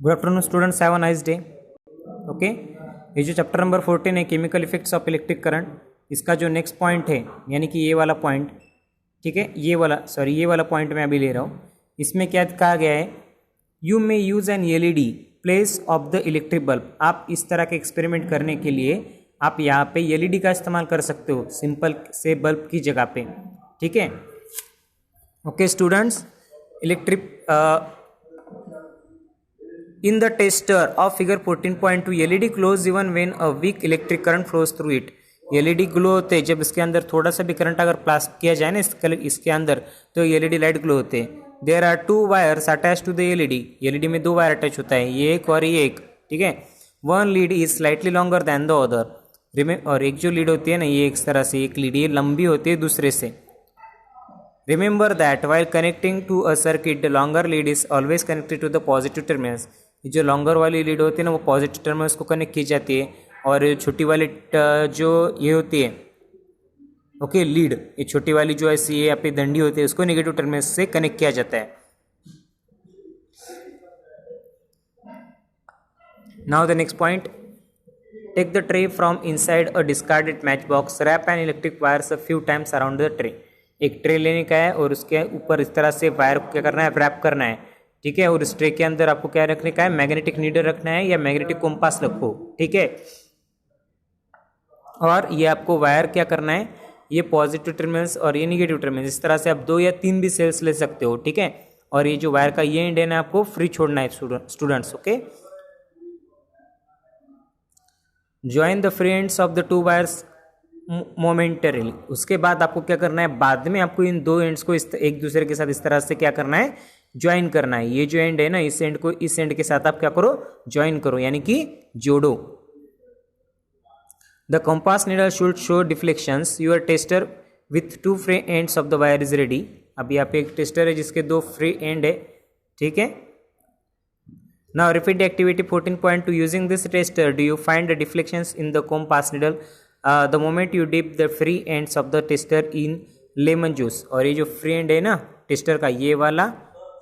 Good afternoon students, have a nice day. Okay, ये जो chapter number 14 है chemical effects of electric current, इसका जो नेक्स्ट पॉइंट है यानी कि ये वाला पॉइंट, ठीक है, ये वाला पॉइंट मैं अभी ले रहा हूँ। इसमें क्या कहा गया है, you may use an LED place of the electric bulb. आप इस तरह के एक्सपेरिमेंट करने के लिए आप यहाँ पे एलईडी का इस्तेमाल कर सकते हो सिंपल से बल्ब की जगह पे, ठीक है। Okay students, electric in the tester of figure 14.2 LED glows even when a weak electric current flows through it। LED glow होते हैं जब इसके अंदर थोड़ा सा भी करंट अगर पास किया जाए ना इसके अंदर तो LED लाइट ग्लो होते हैं। There are two wires attach to the LED में दो वायर अटैच होता है, ये एक और ये एक, ठीक है। One lead is slightly longer than the other. और एक जो लीड होती है ना, ये एक तरह से एक लीड ये लंबी होती है दूसरे से। Remember that while connecting to a circuit the longer lead is always connected to the positive terminals. जो लॉन्गर वाली लीड होती है ना वो पॉजिटिव टर्मिनल्स को कनेक्ट की जाती है, और छोटी वाली जो ये होती है ओके लीड, ये छोटी वाली जो ऐसी ये अपनी डंडी होती है उसको नेगेटिव टर्मिनल्स से कनेक्ट किया जाता है। Now the next point, take the tray from inside a discarded match box, wrap an electric wires a few times around the tray. एक ट्रे लेने का है और उसके ऊपर इस तरह से वायर क्या करना है, रैप करना है, ठीक है। और इस ट्रे के अंदर आपको क्या रखने का है, मैग्नेटिक नीडल रखना है या मैग्नेटिक कंपास रखो, ठीक है। और ये आपको वायर क्या करना है, ये पॉजिटिव टर्मिनल्स और ये निगेटिव टर्मिनल्स, इस तरह से आप 2 या 3 भी सेल्स ले सकते हो, ठीक है। और ये जो वायर का ये एंड है ना आपको फ्री छोड़ना है students, okay. Join the free ends of the two wires momentarily. उसके बाद आपको क्या करना है, बाद में आपको इन दो एंड्स को एक दूसरे के साथ इस तरह से क्या करना है, ज्वाइन करना है। ये जो एंड है ना, इस एंड को इस एंड के साथ आप क्या करो, ज्वाइन करो, यानी कि जोड़ो। The compass needle should show deflections. Your tester with 2 free ends of the wire is ready. अब यहाँ पे एक टेस्टर है जिसके 2 फ्री एंड है, ठीक है। Now repeat the activity 14.2 using this tester do you find the deflections in the compass needle the moment you dip the free ends of the tester in lemon juice. और ये जो free and है ना tester का, ये वाला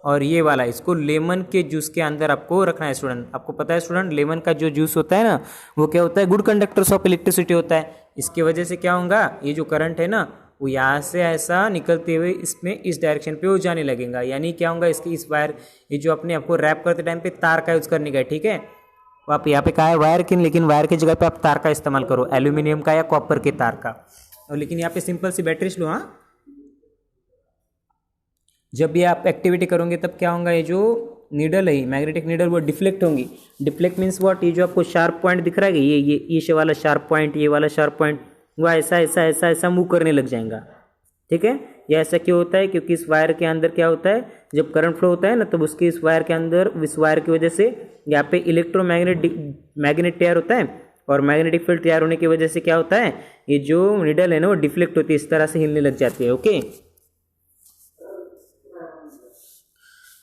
और ये वाला, इसको लेमन के जूस के अंदर आपको रखना है स्टूडेंट। आपको पता है स्टूडेंट, लेमन का जो जूस होता है ना वो क्या होता है, गुड कंडक्टर्स ऑफ इलेक्ट्रिसिटी होता है। इसकी वजह से क्या होगा, ये जो करंट है ना वो यहाँ से ऐसा निकलते हुए इसमें इस डायरेक्शन पे वो जाने लगेगा। यानी क्या होगा, इसकी इस वायर, ये जो अपने आपको रैप करते टाइम पे तार का यूज करने का, ठीक है। तो आप यहाँ पे कहा है वायर की, लेकिन वायर की जगह पे आप तार का इस्तेमाल करो, एल्यूमिनियम का या कॉपर के तार का। और लेकिन यहाँ पे सिंपल सी बैटरी लो। हाँ, जब भी आप एक्टिविटी करोगे तब क्या होगा, ये जो नीडल है मैग्नेटिक नीडल वो डिफ्लेक्ट होंगी। डिफ्लेक्ट मीन्स व्हाट, ये जो आपको शार्प पॉइंट दिख रहा है, ये वाला शार्प पॉइंट, ये वाला शार्प पॉइंट, वो ऐसा ऐसा ऐसा ऐसा मूव करने लग जाएगा, ठीक है। ये ऐसा क्यों होता है, क्योंकि इस वायर के अंदर क्या होता है, जब करंट फ्लो होता है ना तब उसके इस वायर के अंदर, इस वायर की वजह से यहाँ पे मैग्नेट तैयार होता है, और मैग्नेटिक फील्ड तैयार होने की वजह से क्या होता है, ये जो नीडल है ना वो डिफ्लेक्ट होती है, इस तरह से हिलने लग जाती है, okay.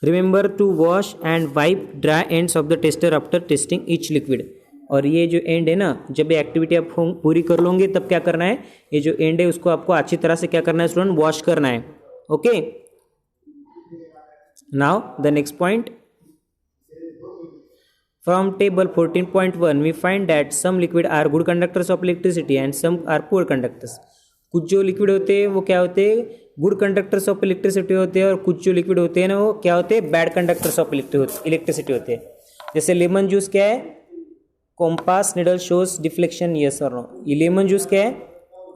Remember to wash and wipe dry ends of the tester after testing each liquid. और ये जो एंड है ना, जब ये एक्टिविटी आप पूरी कर लोगे तब क्या करना है, ये जो एंड है उसको आपको अच्छी तरह से क्या करना है स्टूडेंट, वॉश करना है, okay. Now the next point, from table 14.1 we find that some liquid are good conductors of electricity and some are poor conductors. कुछ जो लिक्विड होते हैं वो क्या होते हैं, गुड कंडक्टर्स ऑफ इलेक्ट्रिसिटी होते हैं, और कुछ जो लिक्विड होते हैं ना वो क्या होते हैं, बैड कंडक्टर्स ऑफ इलेक्ट्रिसिटी होते हैं। जैसे लेमन जूस क्या है, compass needle shows deflection, yes और नो। ये लेमन जूस क्या है,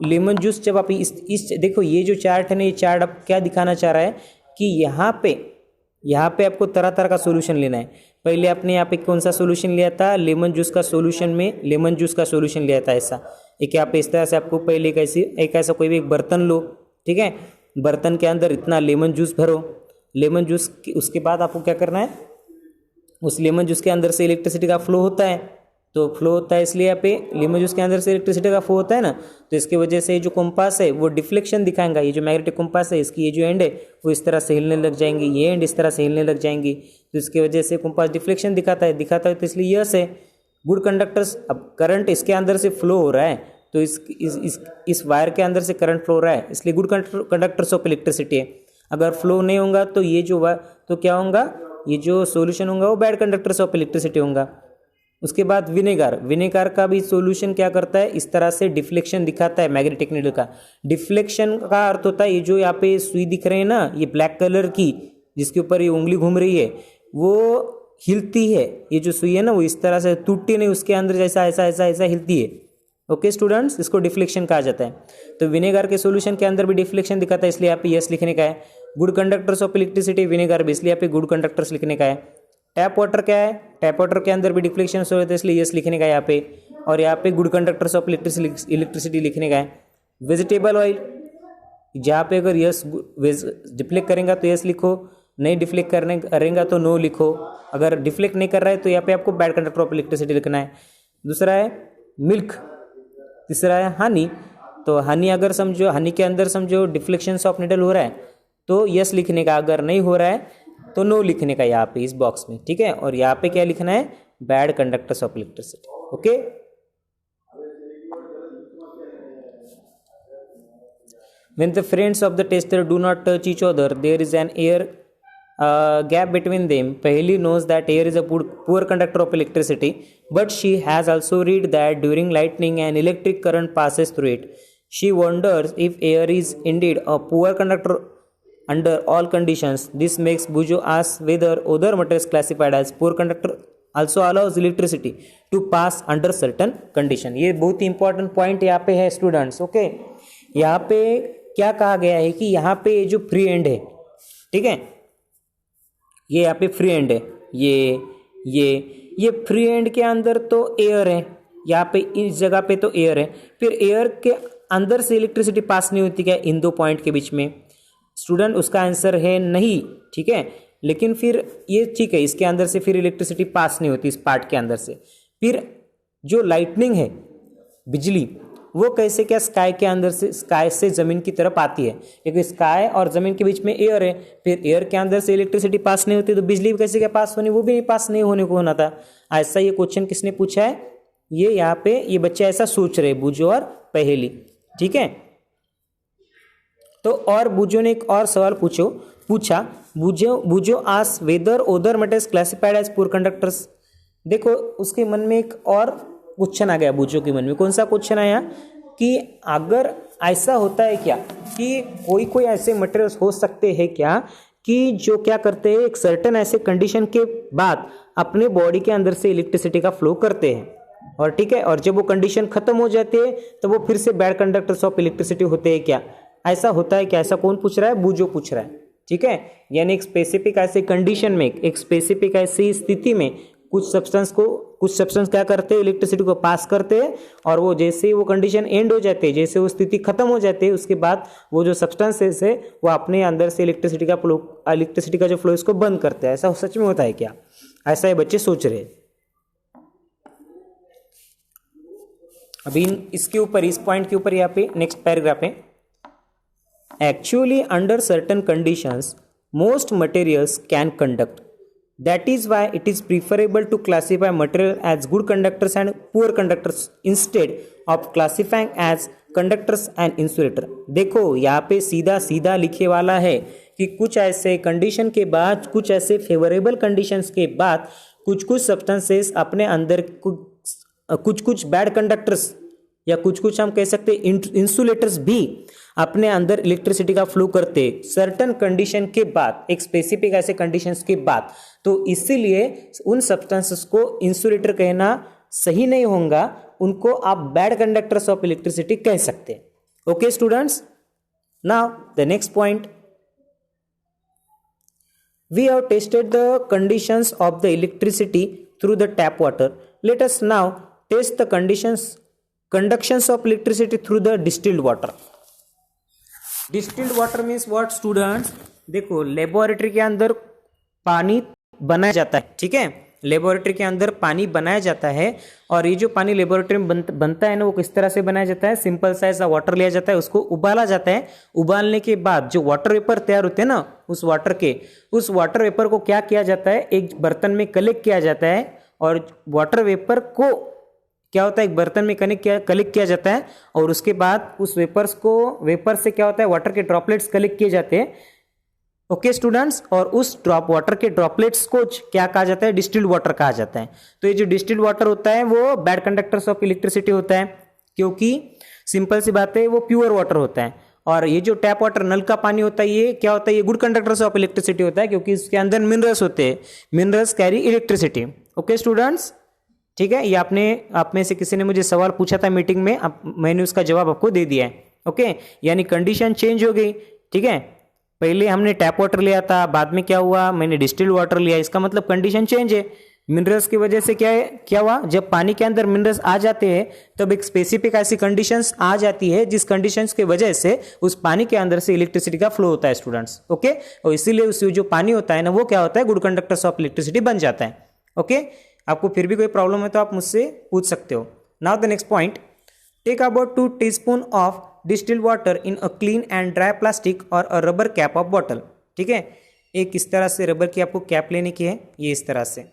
लेमन जूस जब आप इस देखो, ये जो चार्ट है ना, ये चार्ट आप क्या दिखाना चाह रहा है कि यहाँ पे आपको तरह तरह का सोल्यूशन लेना है। पहले आपने यहाँ पे कौन सा सोल्यूशन लिया था, लेमन जूस का सोल्यूशन में लेमन जूस का सोल्यूशन लिया था ऐसा। एक यहाँ पे इस तरह से आपको पहले एक ऐसा कोई भी एक बर्तन लो, ठीक है। बर्तन के अंदर इतना लेमन जूस भरो, लेमन जूस उसके बाद आपको क्या करना है, उस लेमन जूस के अंदर से इलेक्ट्रिसिटी का फ्लो होता है, तो फ्लो होता है इसलिए यहाँ पे लेमन जूस के अंदर से इलेक्ट्रिसिटी का फ्लो होता है ना, तो इसकी वजह से जो कंपास है वो डिफ्लेक्शन दिखाएगा। ये जो मैग्नेटिक कंपास है इसकी ये जो एंड है वो इस तरह से हिलने लग जाएंगी, ये एंड इस तरह से हिलने लग जाएंगी, तो इसकी वजह से कंपास डिफ्लेक्शन दिखाता है तो इसलिए यस है गुड कंडक्टर्स। अब करंट इसके अंदर से फ्लो हो रहा है, तो इस वायर के अंदर से करंट फ्लो हो रहा है, इसलिए गुड कंडक्टर्स ऑफ इलेक्ट्रिसिटी है। अगर फ्लो नहीं होगा तो ये जो तो क्या होगा, ये जो सॉल्यूशन होगा वो बैड कंडक्टर्स ऑफ इलेक्ट्रिसिटी होगा। उसके बाद विनेगार का भी सॉल्यूशन क्या करता है, इस तरह से डिफ्लेक्शन दिखाता है मैग्नेटिक नीडल का। डिफ्लेक्शन का अर्थ होता है ये जो यहाँ पे सुई दिख रहे हैं ना, ये ब्लैक कलर की जिसके ऊपर ये उंगली घूम रही है वो हिलती है। ये जो सुई है ना वो इस तरह से टूटती नहीं, उसके अंदर जैसा ऐसा ऐसा ऐसा हिलती है। ओके स्टूडेंट्स, इसको डिफ्लेक्शन कहा जाता है। तो विनेगार के सॉल्यूशन के अंदर भी डिफ्लेक्शन दिखाता है, इसलिए यहाँ पे यस लिखने का है। Good conductors of electricity vinegar भी, इसलिए यहाँ पे गुड कंडक्टर्स लिखने का है। टैप वाटर क्या है, टैप वाटर के अंदर भी डिफ्लेक्शन हो रहा है, इसलिए यस लिखने का है यहाँ पे। और यहाँ पे गुड कंडक्टर्स ऑफ इलेक्ट्रिसिटी लिखने का है। वेजिटेबल ऑयल, जहाँ पे अगर यस डिफ्लेक्ट करेंगे तो यस लिखो, नहीं डिफ्लेक्ट करेंगे तो नो लिखो। अगर डिफ्लेक्ट नहीं कर रहा है तो यहाँ पे आपको बैड कंडक्टर ऑफ इलेक्ट्रिसिटी लिखना है। दूसरा है मिल्क, तीसरा है हनी। तो हनी अगर समझो, हनी के अंदर समझो डिफ्लेक्शन ऑफ निडल हो रहा है तो यस लिखने का, अगर नहीं हो रहा है तो नो लिखने का यहाँ पे इस बॉक्स में, ठीक है। और यहाँ पे क्या लिखना है, bad conductors of electricity. Okay, when the friends of the tester do not touch each other, there is an air gap between them. Paheli knows that air is a poor conductor of electricity, but she has also read that during lightning an electric current passes through it. She wonders if air is indeed a poor conductor under all conditions. This makes Bujo ask whether other materials classified as poor conductor also allows electricity to pass under certain condition. ये बहुत ही important point यहाँ पे है students. Okay, यहाँ पे क्या कहा गया है कि यहाँ पे जो फ्री एंड है, ठीक है, ये यहाँ पे फ्री एंड है, ये फ्री एंड के अंदर तो एयर है, यहाँ पे इस जगह पे तो एयर है, फिर एयर के अंदर से इलेक्ट्रिसिटी पास नहीं होती क्या इन दो पॉइंट के बीच में? स्टूडेंट उसका आंसर है नहीं, ठीक है। लेकिन फिर ये ठीक है, इसके अंदर से फिर इलेक्ट्रिसिटी पास नहीं होती इस पार्ट के अंदर से। फिर जो लाइटनिंग है, बिजली, वो कैसे क्या स्काई के अंदर से, स्काई से ज़मीन की तरफ आती है, क्योंकि स्काई और ज़मीन के बीच में एयर है। फिर एयर के अंदर से इलेक्ट्रिसिटी पास नहीं होती तो बिजली कैसे क्या पास होनी, वो भी नहीं पास नहीं होने को होना था। ऐसा ये क्वेश्चन किसने पूछा है, ये यहाँ पे ये बच्चे ऐसा सोच रहे, बुजो और पहेली, ठीक है। तो और बुजो ने एक और सवाल पूछा बुजो ask whether other metals classified as poor conductors. देखो उसके मन में एक और क्वेश्चन आ गया, बुजो के मन में। कौन सा क्वेश्चन आया कि अगर ऐसा होता है क्या कि कोई ऐसे मटेरियल्स हो सकते हैं क्या कि जो क्या करते हैं, एक सर्टेन ऐसे कंडीशन के बाद अपने बॉडी के अंदर से इलेक्ट्रिसिटी का फ्लो करते हैं, और ठीक है, और जब वो कंडीशन खत्म हो जाती है तो वो फिर से बैड कंडक्टर्स ऑफ इलेक्ट्रिसिटी होते हैं क्या? ऐसा होता है क्या? ऐसा कौन पूछ रहा है? बुजो पूछ रहा है, ठीक है। यानी एक स्पेसिफिक ऐसे कंडीशन में, एक स्पेसिफिक ऐसी स्थिति में कुछ सब्सटेंस क्या करते हैं, इलेक्ट्रिसिटी को पास करते हैं, और वो जैसे वो कंडीशन एंड हो जाते हैं, जैसे वो स्थिति खत्म हो जाती है, उसके बाद वो जो सब्सटेंसेस है वो अपने अंदर से इलेक्ट्रिसिटी का जो फ्लो इसको बंद करते हैं। ऐसा सच में होता है क्या? ऐसा ये बच्चे सोच रहे हैं। अभी इसके ऊपर, इस पॉइंट के ऊपर यहाँ पे नेक्स्ट पैराग्राफ है। Actually, under certain conditions, most materials can conduct. That is why it is preferable to classify material as good conductors and poor conductors instead of classifying as conductors and insulator. देखो यहाँ पे सीधा सीधा लिखे वाला है कि कुछ ऐसे कंडीशन के बाद, कुछ ऐसे फेवरेबल कंडीशंस के बाद कुछ सब्सटेंसेस अपने अंदर कुछ बैड कंडक्टर्स या कुछ हम कह सकते हैं इंसुलेटर्स भी अपने अंदर इलेक्ट्रिसिटी का फ्लो करते सर्टन कंडीशन के बाद, एक स्पेसिफिक ऐसे कंडीशंस के बाद। तो इसीलिए उन सब्सटेंसेस को इंसुलेटर कहना सही नहीं होगा, उनको आप बैड कंडक्टर्स ऑफ इलेक्ट्रिसिटी कह सकते हैं। Okay students, now the next point, we have tested the conditions of the electricity through the tap water. Let us now test the conductions of electricity through the distilled water. Distilled water means what students? देखो laboratory के अंदर पानी बनाया जाता है, ठीक है, laboratory के अंदर पानी बनाया जाता है, और ये जो पानी लेबोरेटरी में बनता है ना, वो किस तरह से बनाया जाता है? सिंपल सा ऐसा वाटर लिया जाता है, उसको उबाला जाता है। उबालने के बाद जो वाटर वेपर तैयार होते हैं ना, उस वाटर वेपर को क्या किया जाता है, एक बर्तन में कलेक्ट किया जाता है, और वाटर वेपर को क्या होता है, एक बर्तन में कलेक्ट किया जाता है, और उसके बाद उस वेपर से क्या होता है, वाटर के ड्रॉपलेट्स कलेक्ट किए जाते हैं, ओके स्टूडेंट्स, और उस ड्रॉप वाटर के ड्रॉपलेट्स को क्या कहा जाता है, डिस्टिल्ड वाटर कहा जाता है। तो ये जो डिस्टिल्ड वाटर होता है वो बैड कंडक्टर्स ऑफ इलेक्ट्रिसिटी होता है, क्योंकि सिंपल सी बात है वो प्योर वाटर होता है। और ये जो टैप वाटर, नल का पानी होता है, ये क्या होता है, ये गुड कंडक्टर्स ऑफ इलेक्ट्रिसिटी होता है, क्योंकि इसके अंदर मिनरल्स होते हैं, minerals carry electricity. Okay students, ठीक है। ये आप में से किसी ने मुझे सवाल पूछा था मीटिंग में, मैंने उसका जवाब आपको दे दिया है। ओके, यानी कंडीशन चेंज हो गई, ठीक है। पहले हमने टैप वाटर लिया था, बाद में क्या हुआ, मैंने डिस्टिल्ड वाटर लिया, इसका मतलब कंडीशन चेंज है। मिनरल्स की वजह से क्या हुआ, जब पानी के अंदर मिनरल्स आ जाते हैं तब एक स्पेसिफिक ऐसी कंडीशंस आ जाती है जिस कंडीशंस की वजह से उस पानी के अंदर से इलेक्ट्रिसिटी का फ्लो होता है स्टूडेंट्स। ओके, और इसीलिए उस जो पानी होता है ना, वो क्या होता है, गुड कंडक्टर्स ऑफ इलेक्ट्रिसिटी बन जाता है। ओके, आपको फिर भी कोई प्रॉब्लम है तो आप मुझसे पूछ सकते हो। Now the next point, take about 2 teaspoon of distilled water in a clean and dry plastic और a rubber cap of bottle. ठीक है, एक इस तरह से रबर की आपको कैप लेने की है, ये इस तरह से,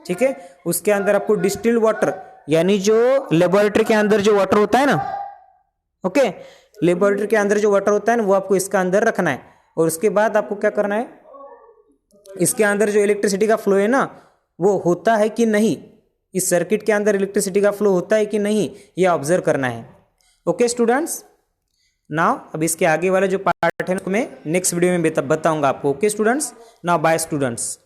ठीक है। उसके अंदर आपको डिस्टिल्ड वाटर, यानी जो लेबोरेटरी के अंदर जो वाटर होता है ना, ओके, लेबोरेटरी के अंदर जो वाटर होता है ना, वो आपको इसका अंदर रखना है। और उसके बाद आपको क्या करना है, इसके अंदर जो इलेक्ट्रिसिटी का फ्लो है ना, वो होता है कि नहीं, इस सर्किट के अंदर इलेक्ट्रिसिटी का फ्लो होता है कि नहीं, ये ऑब्जर्व करना है। ओके स्टूडेंट्स, नाउ अब इसके आगे वाला जो पार्ट है मैं नेक्स्ट वीडियो में बताऊंगा आपको। Okay students, now bye students.